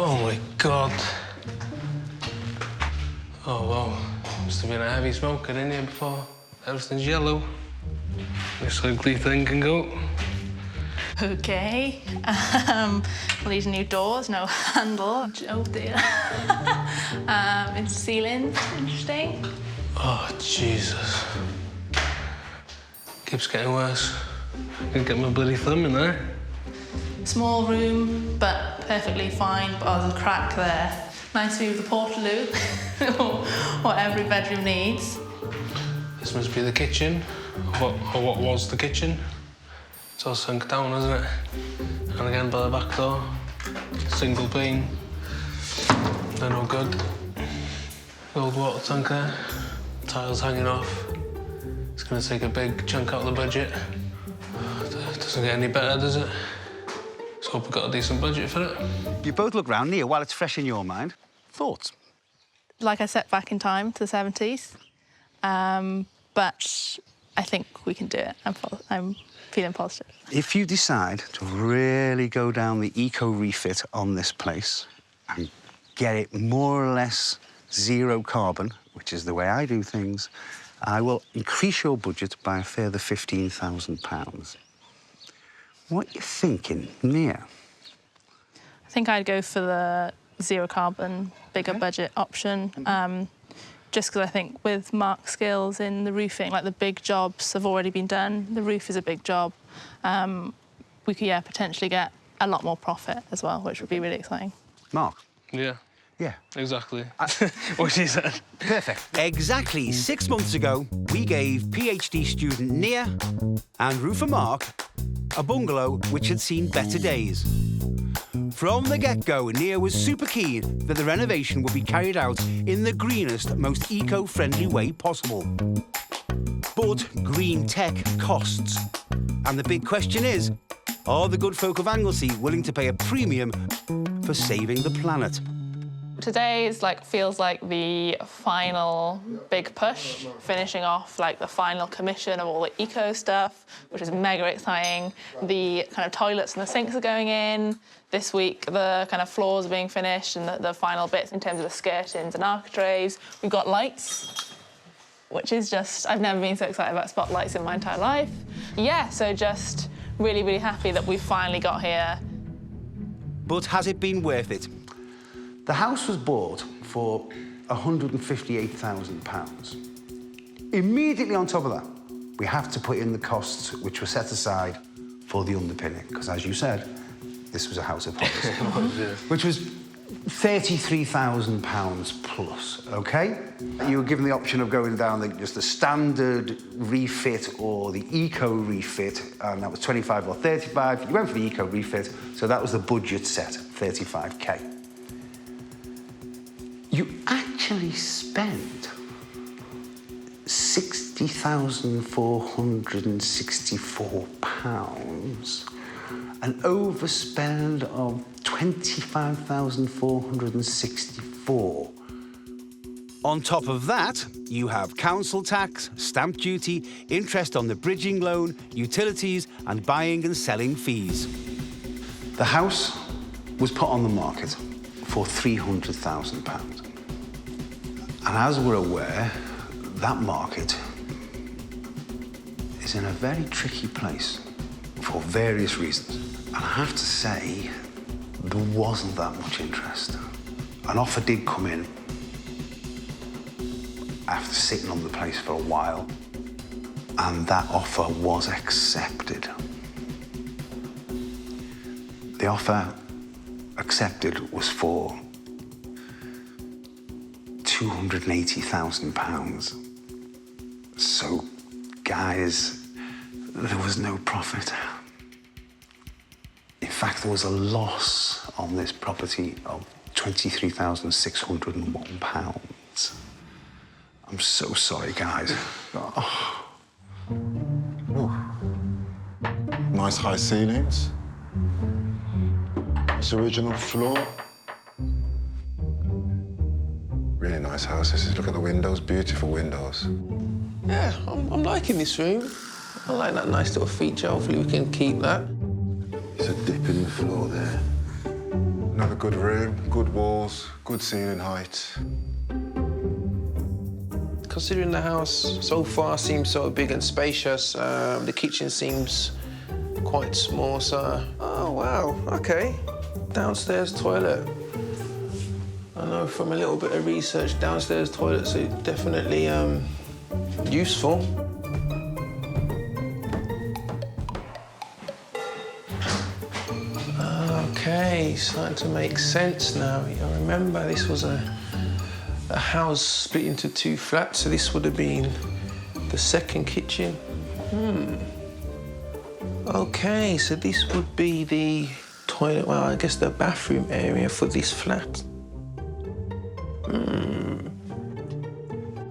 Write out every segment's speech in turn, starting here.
Oh, my God. Oh, wow. Must have been a heavy smoker in here before. Everything's yellow. This ugly thing can go. OK. Well, these new doors, no handle. Oh, dear. It's ceiling. Interesting. Oh, Jesus. Keeps getting worse. I can get my bloody thumb in there. Small room, but perfectly fine. But there's a crack there. Nice view of the portaloo, what every bedroom needs. This must be the kitchen, or what was the kitchen. It's all sunk down, isn't it? And again by the back door, single pane. They're no good. The old water tank there, tiles hanging off. It's going to take a big chunk out of the budget. It doesn't get any better, does it? Let's hope we've got a decent budget for it. You both look round. Nia, while it's fresh in your mind, thoughts? Like I stepped back in time to the 70s, but I think we can do it. I'm feeling positive. If you decide to really go down the eco-refit on this place and get it more or less zero carbon, which is the way I do things, I will increase your budget by a further £15,000. What are you thinking, Nia? I think I'd go for the zero carbon, bigger budget option. Just because I think with Marc's skills in the roofing, like the big jobs have already been done. The roof is a big job. We could, potentially get a lot more profit as well, which would be really exciting. Marc? Yeah. Yeah. Exactly. What she said. Perfect. Exactly 6 months ago, we gave PhD student Nia and roofer Marc a bungalow which had seen better days. From the get-go, Nia was super keen that the renovation would be carried out in the greenest, most eco-friendly way possible. But green tech costs. And the big question is, are the good folk of Anglesey willing to pay a premium for saving the planet? Today feels like the final big push, finishing off the final commission of all the eco stuff, which is mega exciting. The kind of toilets and the sinks are going in. This week, the kind of floors are being finished and the final bits in terms of the skirtings and architraves. We've got lights, which is just, I've never been so excited about spotlights in my entire life. Yeah, so just really, really happy that we've finally got here. But has it been worth it? The house was bought for £158,000. Immediately on top of that, we have to put in the costs which were set aside for the underpinning, because as you said, this was a house of horrors, which was £33,000 plus, OK? You were given the option of going down just the standard refit or the eco-refit, and that was 25 or 35. You went for the eco-refit, so that was the budget set, 35K. You actually spent £60,464, an overspend of £25,464. On top of that, you have council tax, stamp duty, interest on the bridging loan, utilities, and buying and selling fees. The house was put on the market for £300,000. And as we're aware, that market is in a very tricky place for various reasons. And I have to say, there wasn't that much interest. An offer did come in after sitting on the place for a while, and that offer was accepted. The offer accepted was for £280,000. So, guys, there was no profit. In fact, there was a loss on this property of £23,601. I'm so sorry, guys. Oh. Nice high ceilings. This original floor. Really nice house. This is, look at the windows, beautiful windows. Yeah, I'm liking this room. I like that nice little feature. Hopefully we can keep that. There's a dip in the floor there. Another good room, good walls, good ceiling height. Considering the house so far seems so big and spacious, the kitchen seems quite small, so... Oh, wow, OK. Downstairs toilet. I know from a little bit of research, downstairs toilets are definitely useful. OK, starting to make sense now. I remember this was a house split into 2 flats, so this would have been the second kitchen. OK, so this would be the toilet, well, I guess the bathroom area for this flat.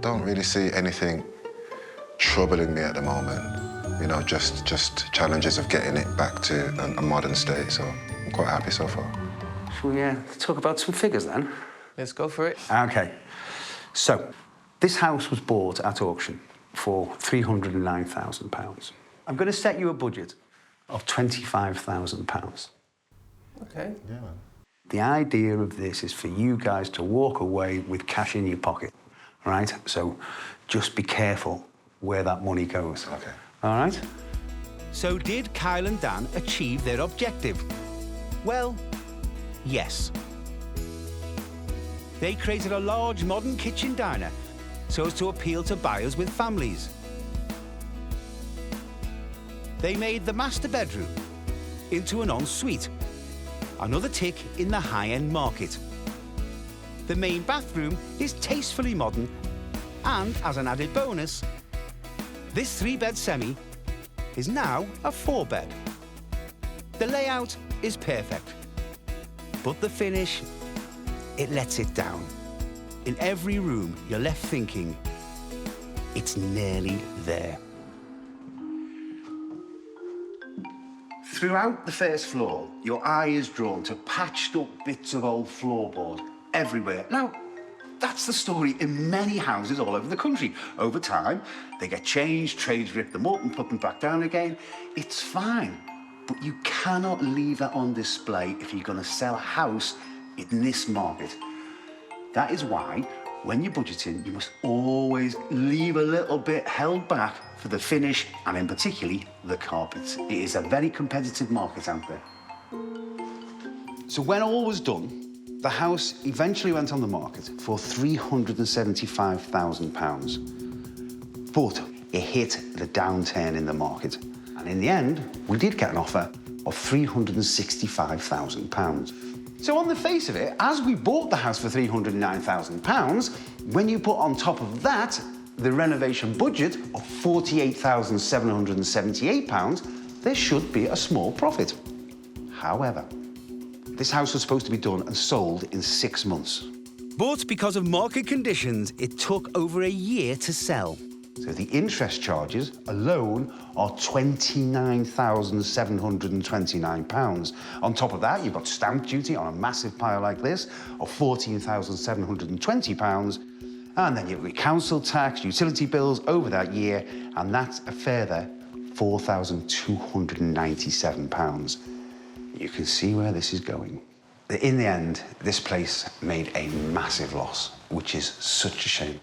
Don't really see anything troubling me at the moment. You know, just challenges of getting it back to a modern state, so I'm quite happy so far. Shall we talk about some figures then? Let's go for it. OK. So, this house was bought at auction for £309,000. I'm going to set you a budget of £25,000. OK. Yeah, man. The idea of this is for you guys to walk away with cash in your pocket, all right? So just be careful where that money goes. OK. All right? So did Kyle and Dan achieve their objective? Well, yes. They created a large modern kitchen diner so as to appeal to buyers with families. They made the master bedroom into an ensuite, another tick in the high-end market. The main bathroom is tastefully modern, and as an added bonus, this 3-bed semi is now a 4-bed. The layout is perfect, but the finish, it lets it down. In every room, you're left thinking, it's nearly there. Throughout the first floor, your eye is drawn to patched up bits of old floorboard everywhere. Now, that's the story in many houses all over the country. Over time, they get changed, trades rip them up and put them back down again. It's fine, but you cannot leave that on display if you're going to sell a house in this market. That is why, when you're budgeting, you must always leave a little bit held back for the finish and, in particularly, the carpets. It is a very competitive market out there. So when all was done, the house eventually went on the market for £375,000. But it hit the downturn in the market. And in the end, we did get an offer of £365,000. So on the face of it, as we bought the house for £309,000, when you put on top of that the renovation budget of £48,778, there should be a small profit. However, this house was supposed to be done and sold in 6 months. But because of market conditions, it took over a year to sell. So the interest charges alone are £29,729. On top of that, you've got stamp duty on a massive pile like this of £14,720. And then you've got council tax, utility bills over that year, and that's a further £4,297. You can see where this is going. In the end, this place made a massive loss, which is such a shame.